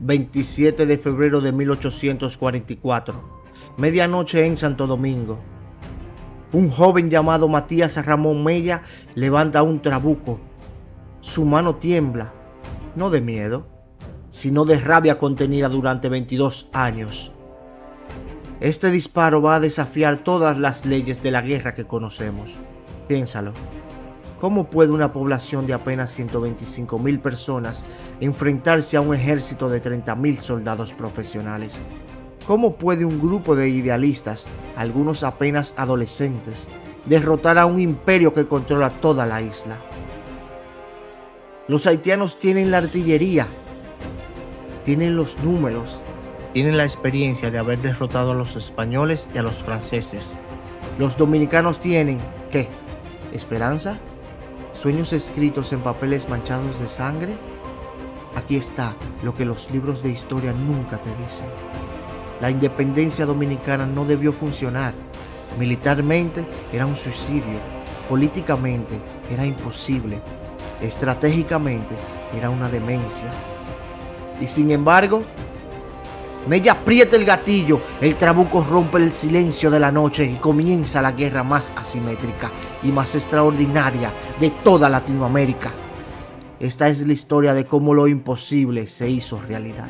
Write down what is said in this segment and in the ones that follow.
27 de febrero de 1844, medianoche en Santo Domingo. Un joven llamado Matías Ramón Mella levanta un trabuco. Su mano tiembla, no de miedo, sino de rabia contenida durante 22 años. Este disparo va a desafiar todas las leyes de la guerra que conocemos. Piénsalo. ¿Cómo puede una población de apenas 125,000 personas enfrentarse a un ejército de 30,000 soldados profesionales? ¿Cómo puede un grupo de idealistas, algunos apenas adolescentes, derrotar a un imperio que controla toda la isla? Los haitianos tienen la artillería, tienen los números, tienen la experiencia de haber derrotado a los españoles y a los franceses. Los dominicanos tienen, ¿qué? ¿Esperanza? ¿Sueños escritos en papeles manchados de sangre? Aquí está lo que los libros de historia nunca te dicen. La independencia dominicana no debió funcionar. Militarmente era un suicidio. Políticamente era imposible. Estratégicamente era una demencia. Y sin embargo, Mella aprieta el gatillo, el trabuco rompe el silencio de la noche y comienza la guerra más asimétrica y más extraordinaria de toda Latinoamérica. Esta es la historia de cómo lo imposible se hizo realidad.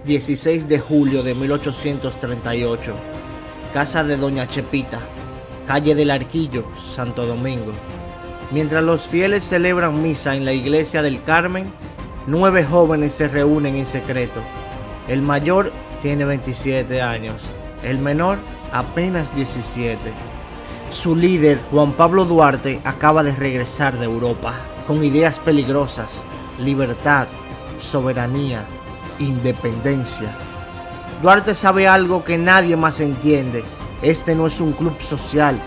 16 de julio de 1838, casa de Doña Chepita, calle del Arquillo, Santo Domingo. Mientras los fieles celebran misa en la iglesia del Carmen, 9 jóvenes se reúnen en secreto. El mayor tiene 27 años, el menor apenas 17. Su líder, Juan Pablo Duarte, acaba de regresar de Europa con ideas peligrosas: libertad, soberanía, independencia. Duarte sabe algo que nadie más entiende: este no es un club social,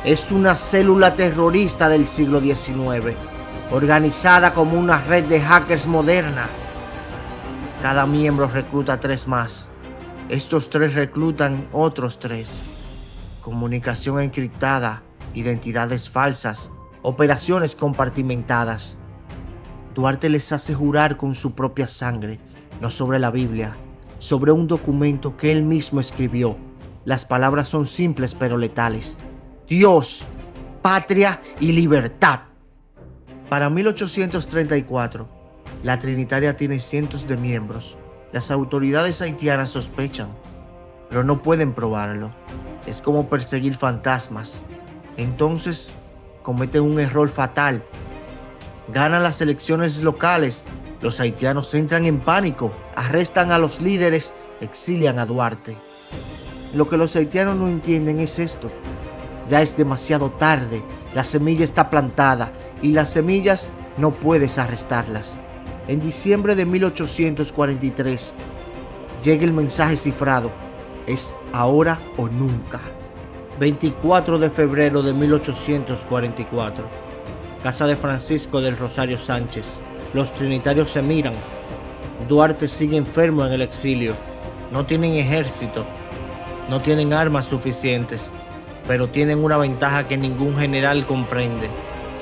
es una célula terrorista del siglo XIX, organizada como una red de hackers moderna. Cada miembro recluta 3 más. Estos 3 reclutan otros 3. Comunicación encriptada, identidades falsas, operaciones compartimentadas. Duarte les hace jurar con su propia sangre, no sobre la Biblia, sobre un documento que él mismo escribió. Las palabras son simples pero letales: Dios, patria y libertad. Para 1834, la Trinitaria tiene cientos de miembros. Las autoridades haitianas sospechan, pero no pueden probarlo. Es como perseguir fantasmas. Entonces, cometen un error fatal. Ganan las elecciones locales. Los haitianos entran en pánico, arrestan a los líderes, exilian a Duarte. Lo que los haitianos no entienden es esto: ya es demasiado tarde, la semilla está plantada y las semillas no puedes arrestarlas. En diciembre de 1843 llega el mensaje cifrado: es ahora o nunca. 24 de febrero de 1844, casa de Francisco del Rosario Sánchez. Los trinitarios se miran. Duarte sigue enfermo en el exilio. No tienen ejército, no tienen armas suficientes, pero tienen una ventaja que ningún general comprende: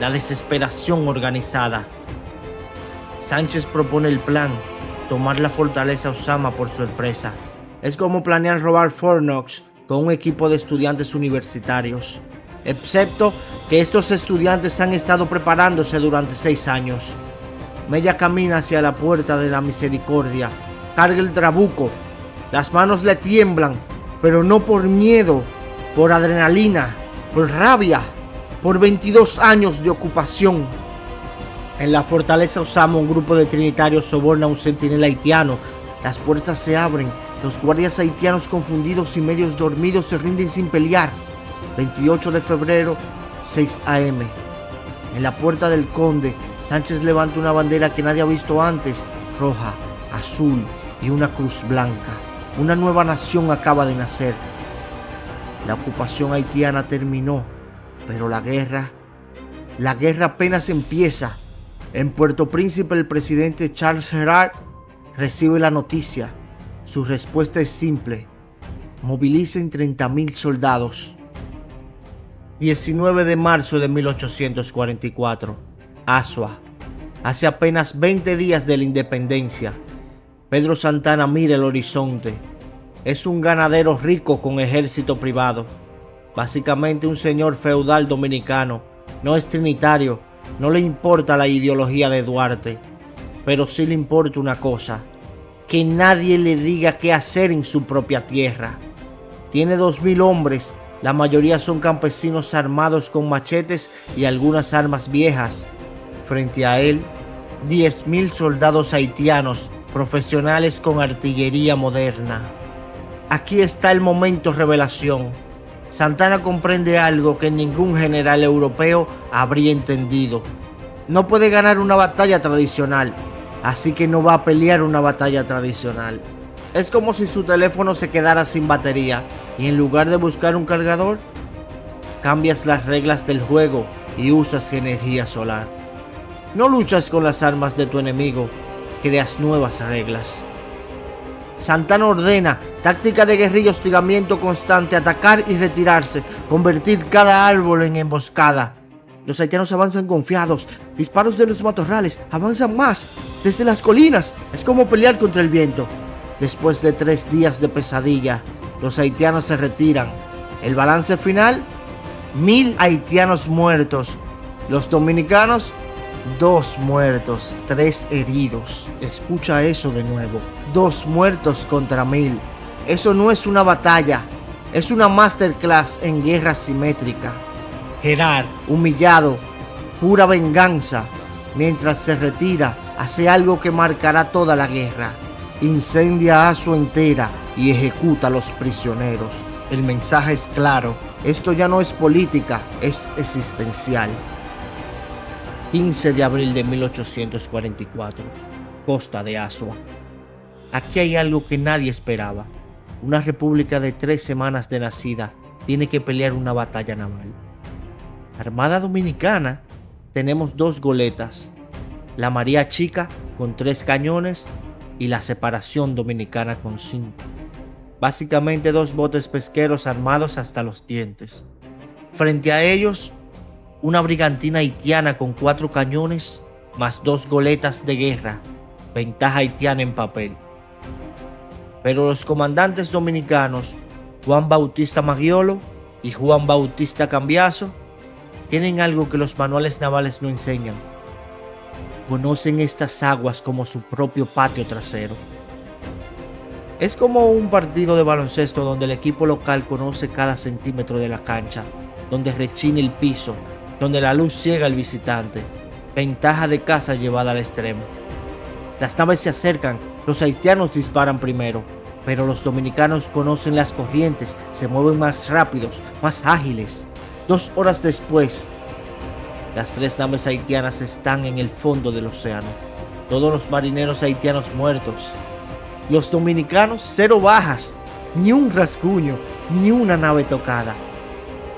la desesperación organizada. Sánchez propone el plan: tomar la fortaleza Osama por sorpresa. Es como planear robar Fort Knox con un equipo de estudiantes universitarios, excepto que estos estudiantes han estado preparándose durante 6 años. Mella camina hacia la puerta de la Misericordia, carga el trabuco, las manos le tiemblan, pero no por miedo, por adrenalina, por rabia, por 22 años de ocupación. En la fortaleza Osama, un grupo de trinitarios soborna a un centinela haitiano. Las puertas se abren. Los guardias haitianos, confundidos y medios dormidos, se rinden sin pelear. 28 de febrero, 6 a.m. En la puerta del Conde, Sánchez levanta una bandera que nadie ha visto antes: roja, azul y una cruz blanca. Una nueva nación acaba de nacer. La ocupación haitiana terminó, pero la guerra apenas empieza. En Puerto Príncipe, el presidente Charles Gerard recibe la noticia. Su respuesta es simple: movilicen 30,000 soldados. 19 de marzo de 1844, Azua. Hace apenas 20 días de la independencia. Pedro Santana mira el horizonte. Es un ganadero rico con ejército privado. Básicamente un señor feudal dominicano. No es trinitario, no le importa la ideología de Duarte, pero sí le importa una cosa: que nadie le diga qué hacer en su propia tierra. Tiene 2000 hombres, la mayoría son campesinos armados con machetes y algunas armas viejas. Frente a él, 10.000 soldados haitianos, profesionales con artillería moderna. Aquí está el momento revelación. Santana comprende algo que ningún general europeo habría entendido. No puede ganar una batalla tradicional, así que no va a pelear una batalla tradicional. Es como si su teléfono se quedara sin batería y en lugar de buscar un cargador, cambias las reglas del juego y usas energía solar. No luchas con las armas de tu enemigo, creas nuevas reglas. Santana ordena: táctica de guerrilla, hostigamiento constante, atacar y retirarse, convertir cada árbol en emboscada. Los haitianos avanzan confiados, disparos de los matorrales, avanzan más, desde las colinas, es como pelear contra el viento. Después de 3 días de pesadilla, los haitianos se retiran. El balance final: 1000 haitianos muertos. Los dominicanos, 2 muertos, 3 heridos. Escucha eso de nuevo: 2 muertos contra 1000. Eso no es una batalla, es una masterclass en guerra simétrica. Gerard, humillado, jura venganza. Mientras se retira, hace algo que marcará toda la guerra: incendia Azua entera y ejecuta a los prisioneros. El mensaje es claro: esto ya no es política, es existencial. 15 de abril de 1844, costa de Azua. Aquí hay algo que nadie esperaba. Una república de 3 semanas de nacida tiene que pelear una batalla naval. Armada Dominicana, tenemos 2 goletas, la María Chica con 3 cañones y la Separación Dominicana con 5. Básicamente 2 botes pesqueros armados hasta los dientes. Frente a ellos, una brigantina haitiana con 4 cañones más 2 goletas de guerra, ventaja haitiana en papel. Pero los comandantes dominicanos, Juan Bautista Maggiolo y Juan Bautista Cambiaso, tienen algo que los manuales navales no enseñan. Conocen estas aguas como su propio patio trasero. Es como un partido de baloncesto donde el equipo local conoce cada centímetro de la cancha, donde rechina el piso, donde la luz ciega al visitante. Ventaja de casa llevada al extremo. Las naves se acercan, los haitianos disparan primero, pero los dominicanos conocen las corrientes, se mueven más rápidos, más ágiles. 2 horas después, las 3 naves haitianas están en el fondo del océano. Todos los marineros haitianos muertos. Los dominicanos 0 bajas, ni un rasguño, ni una nave tocada.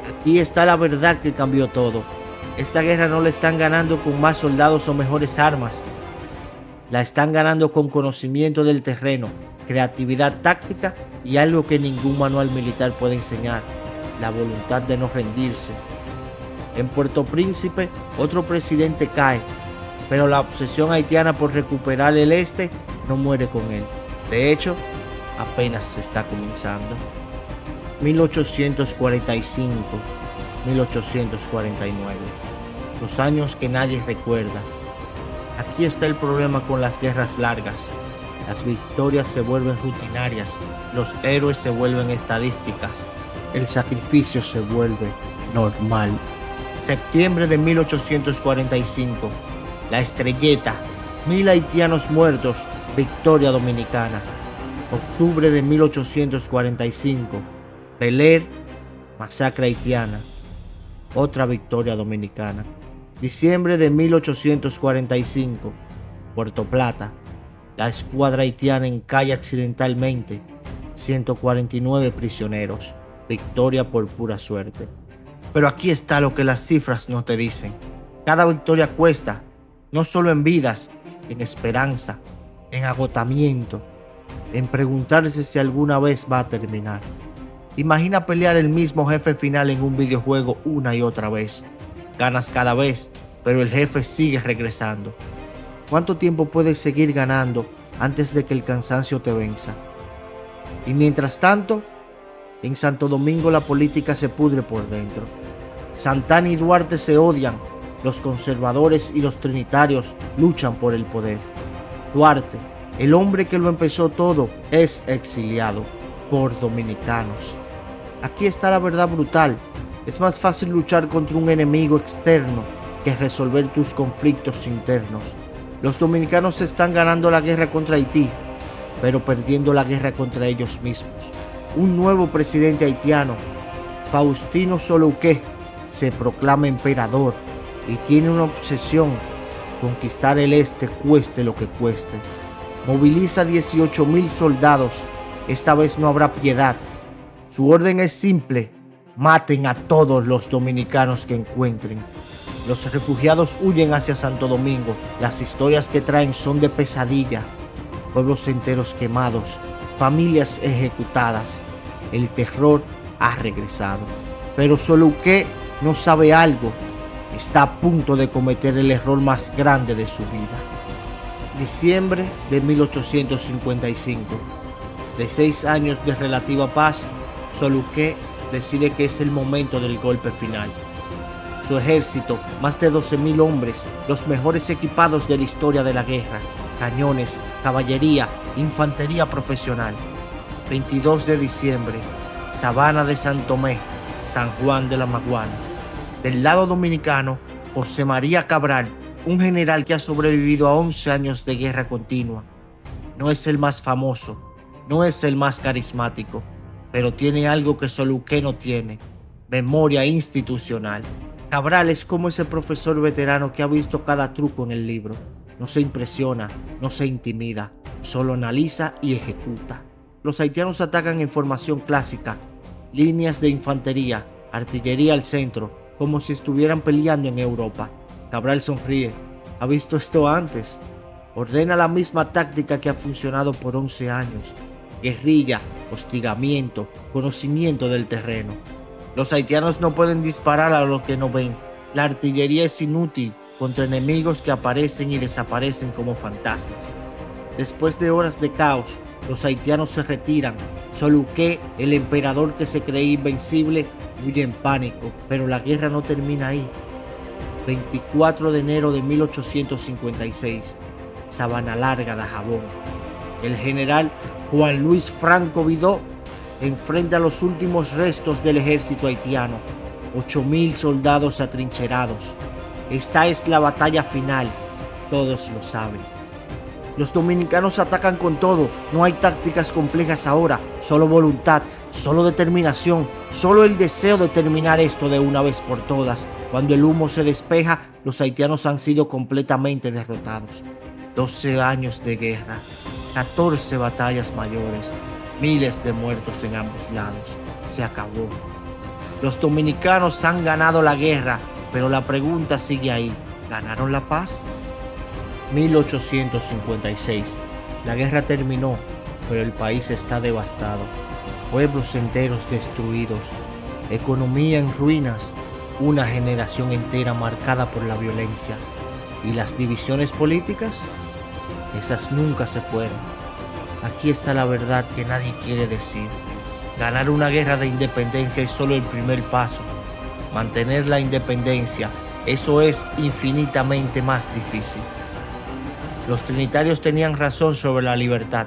Aquí está la verdad que cambió todo. Esta guerra no la están ganando con más soldados o mejores armas. La están ganando con conocimiento del terreno, creatividad táctica y algo que ningún manual militar puede enseñar: la voluntad de no rendirse. En Puerto Príncipe, otro presidente cae, pero la obsesión haitiana por recuperar el este no muere con él. De hecho, apenas se está comenzando. 1845, 1849. Los años que nadie recuerda. Aquí está el problema con las guerras largas. Las victorias se vuelven rutinarias, los héroes se vuelven estadísticas, el sacrificio se vuelve normal. Septiembre de 1845, La Estrelleta, 1000 haitianos muertos, victoria dominicana. Octubre de 1845, Bel-Air, masacre haitiana, otra victoria dominicana. Diciembre de 1845, Puerto Plata, la escuadra haitiana encalla accidentalmente, 149 prisioneros, victoria por pura suerte. Pero aquí está lo que las cifras no te dicen. Cada victoria cuesta, no solo en vidas, en esperanza, en agotamiento, en preguntarse si alguna vez va a terminar. Imagina pelear el mismo jefe final en un videojuego una y otra vez. Ganas cada vez, pero el jefe sigue regresando. ¿Cuánto tiempo puedes seguir ganando antes de que el cansancio te venza. Y mientras tanto, en Santo Domingo la política se pudre por dentro. Santana y Duarte se odian, los conservadores y los trinitarios luchan por el poder. Duarte, el hombre que lo empezó todo, es exiliado por dominicanos. Aquí está la verdad brutal. Es más fácil luchar contra un enemigo externo que resolver tus conflictos internos. Los dominicanos están ganando la guerra contra Haití, pero perdiendo la guerra contra ellos mismos. Un nuevo presidente haitiano, Faustino Soulouque, se proclama emperador y tiene una obsesión: conquistar el este cueste lo que cueste. Moviliza 18,000 soldados. Esta vez no habrá piedad. Su orden es simple: maten a todos los dominicanos que encuentren. Los refugiados huyen hacia Santo Domingo. Las historias que traen son de pesadilla. Pueblos enteros quemados, familias ejecutadas. El terror ha regresado. Pero Soulouque no sabe algo. Está a punto de cometer el error más grande de su vida. Diciembre de 1855. De 6 años de relativa paz, Soulouque decide que es el momento del golpe final. Su ejército, más de 12,000 hombres, los mejores equipados de la historia de la guerra, cañones, caballería, infantería profesional. 22 de diciembre, Sabana de San Tomé, San Juan de la Maguana. Del lado dominicano, José María Cabral, un general que ha sobrevivido a 11 años de guerra continua. No es el más famoso, no es el más carismático, pero tiene algo que Soulouque no tiene: memoria institucional. Cabral es como ese profesor veterano que ha visto cada truco en el libro. No se impresiona, no se intimida, solo analiza y ejecuta. Los haitianos atacan en formación clásica, líneas de infantería, artillería al centro, como si estuvieran peleando en Europa. Cabral sonríe. ¿Ha visto esto antes? Ordena la misma táctica que ha funcionado por 11 años. Guerrilla, hostigamiento, conocimiento del terreno. Los haitianos no pueden disparar a lo que no ven. La artillería es inútil contra enemigos que aparecen y desaparecen como fantasmas. Después de horas de caos, los haitianos se retiran. Soulouque, el emperador que se creía invencible, huye en pánico, pero la guerra no termina ahí. 24 de enero de 1856, Sabana Larga, Dajabón. El general Juan Luis Franco Vidó enfrenta a los últimos restos del ejército haitiano, 8,000 soldados atrincherados. Esta es la batalla final, todos lo saben. Los dominicanos atacan con todo, no hay tácticas complejas ahora, solo voluntad, solo determinación, solo el deseo de terminar esto de una vez por todas. Cuando el humo se despeja, los haitianos han sido completamente derrotados. 12 años de guerra, 14 batallas mayores, miles de muertos en ambos lados. Se acabó. Los dominicanos han ganado la guerra, pero la pregunta sigue ahí: ¿ganaron la paz? 1856. La guerra terminó, pero el país está devastado. Pueblos enteros destruidos, economía en ruinas, una generación entera marcada por la violencia. ¿Y las divisiones políticas? Esas nunca se fueron. Aquí está la verdad que nadie quiere decir. Ganar una guerra de independencia es solo el primer paso. Mantener la independencia, eso es infinitamente más difícil. Los trinitarios tenían razón sobre la libertad,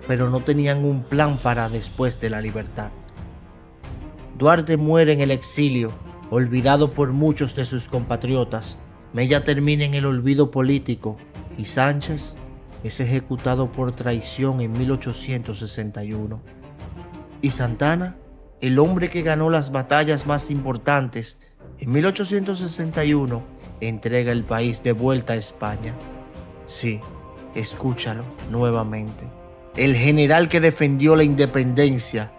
pero no tenían un plan para después de la libertad. Duarte muere en el exilio, olvidado por muchos de sus compatriotas. Mella termina en el olvido político y Sánchez es ejecutado por traición en 1861. Y Santana, el hombre que ganó las batallas más importantes, en 1861 entrega el país de vuelta a España. Sí, escúchalo nuevamente. El general que defendió la independencia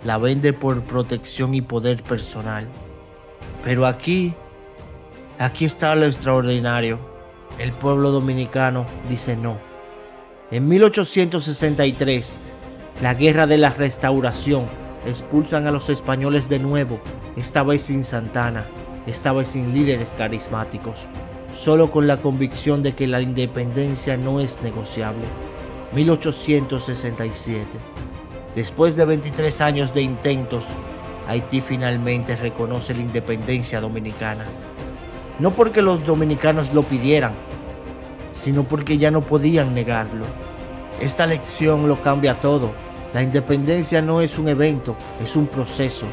la vende por protección y poder personal. Pero aquí está lo extraordinario. El pueblo dominicano dice no. En 1863, la guerra de la restauración, expulsan a los españoles de nuevo, esta vez sin Santana, esta vez sin líderes carismáticos, solo con la convicción de que la independencia no es negociable. 1867. Después de 23 años de intentos, Haití finalmente reconoce la independencia dominicana. No porque los dominicanos lo pidieran, sino porque ya no podían negarlo. Esta lección lo cambia todo. La independencia no es un evento, es un proceso.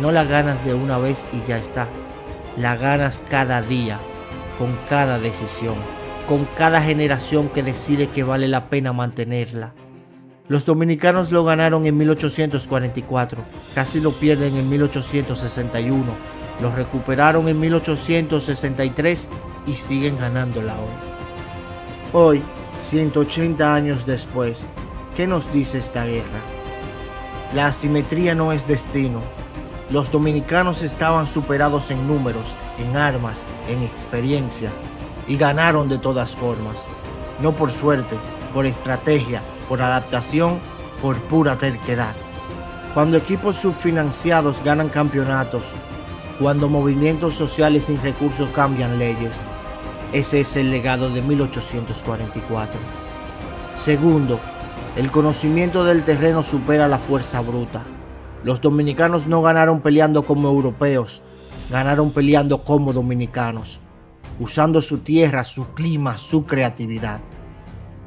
No la ganas de una vez y ya está. La ganas cada día, con cada decisión, con cada generación que decide que vale la pena mantenerla. Los dominicanos lo ganaron en 1844, casi lo pierden en 1861, lo recuperaron en 1863 y siguen ganándola hoy. Hoy, 180 años después, ¿qué nos dice esta guerra? La asimetría no es destino. Los dominicanos estaban superados en números, en armas, en experiencia, y ganaron de todas formas. No por suerte, por estrategia, por adaptación, por pura terquedad. Cuando equipos subfinanciados ganan campeonatos, cuando movimientos sociales sin recursos cambian leyes, ese es el legado de 1844. Segundo, el conocimiento del terreno supera la fuerza bruta. Los dominicanos no ganaron peleando como europeos, ganaron peleando como dominicanos, usando su tierra, su clima, su creatividad.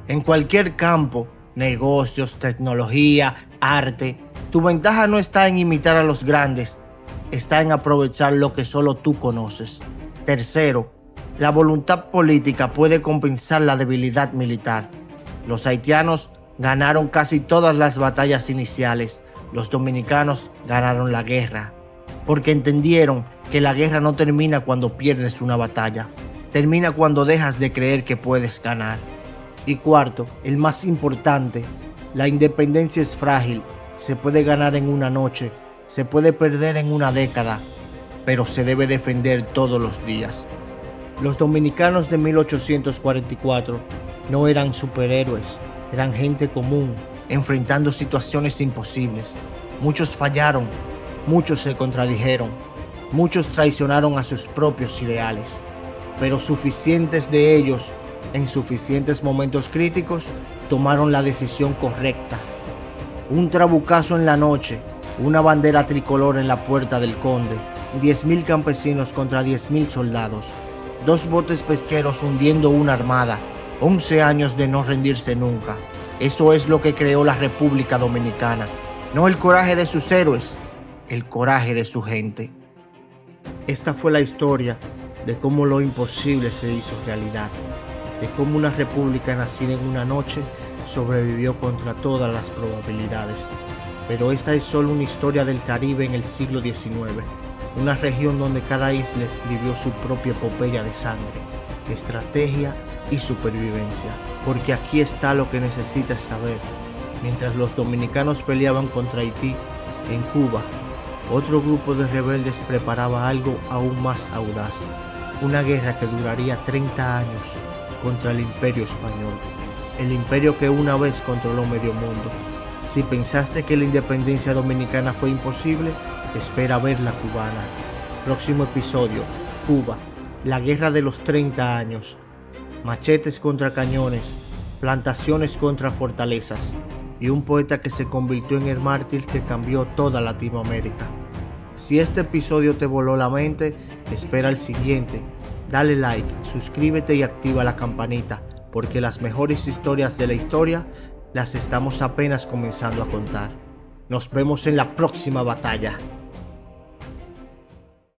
En cualquier campo, negocios, tecnología, arte, tu ventaja no está en imitar a los grandes, está en aprovechar lo que solo tú conoces. Tercero, la voluntad política puede compensar la debilidad militar. Los haitianos ganaron casi todas las batallas iniciales. Los dominicanos ganaron la guerra, porque entendieron que la guerra no termina cuando pierdes una batalla, termina cuando dejas de creer que puedes ganar. Y cuarto, el más importante, la independencia es frágil, se puede ganar en una noche, se puede perder en una década, pero se debe defender todos los días. Los dominicanos de 1844 no eran superhéroes, eran gente común, enfrentando situaciones imposibles. Muchos fallaron, muchos se contradijeron, muchos traicionaron a sus propios ideales, pero suficientes de ellos, en suficientes momentos críticos, tomaron la decisión correcta. Un trabucazo en la noche, una bandera tricolor en la puerta del conde, 10.000 campesinos contra 10.000 soldados, 2 botes pesqueros hundiendo una armada, 11 años de no rendirse nunca. Eso es lo que creó la República Dominicana, no el coraje de sus héroes, el coraje de su gente. Esta fue la historia de cómo lo imposible se hizo realidad, de cómo una república nacida en una noche sobrevivió contra todas las probabilidades. Pero esta es solo una historia del Caribe en el siglo XIX, una región donde cada isla escribió su propia epopeya de sangre, estrategia y supervivencia, porque aquí está lo que necesitas saber. Mientras los dominicanos peleaban contra Haití, en Cuba, otro grupo de rebeldes preparaba algo aún más audaz, una guerra que duraría 30 años contra el Imperio Español, el imperio que una vez controló medio mundo. Si pensaste que la independencia dominicana fue imposible, espera ver la cubana. Próximo episodio, Cuba, la guerra de los 30 años. Machetes contra cañones, plantaciones contra fortalezas, y un poeta que se convirtió en el mártir que cambió toda Latinoamérica. Si este episodio te voló la mente, espera el siguiente. Dale like, suscríbete y activa la campanita, porque las mejores historias de la historia las estamos apenas comenzando a contar. Nos vemos en la próxima batalla.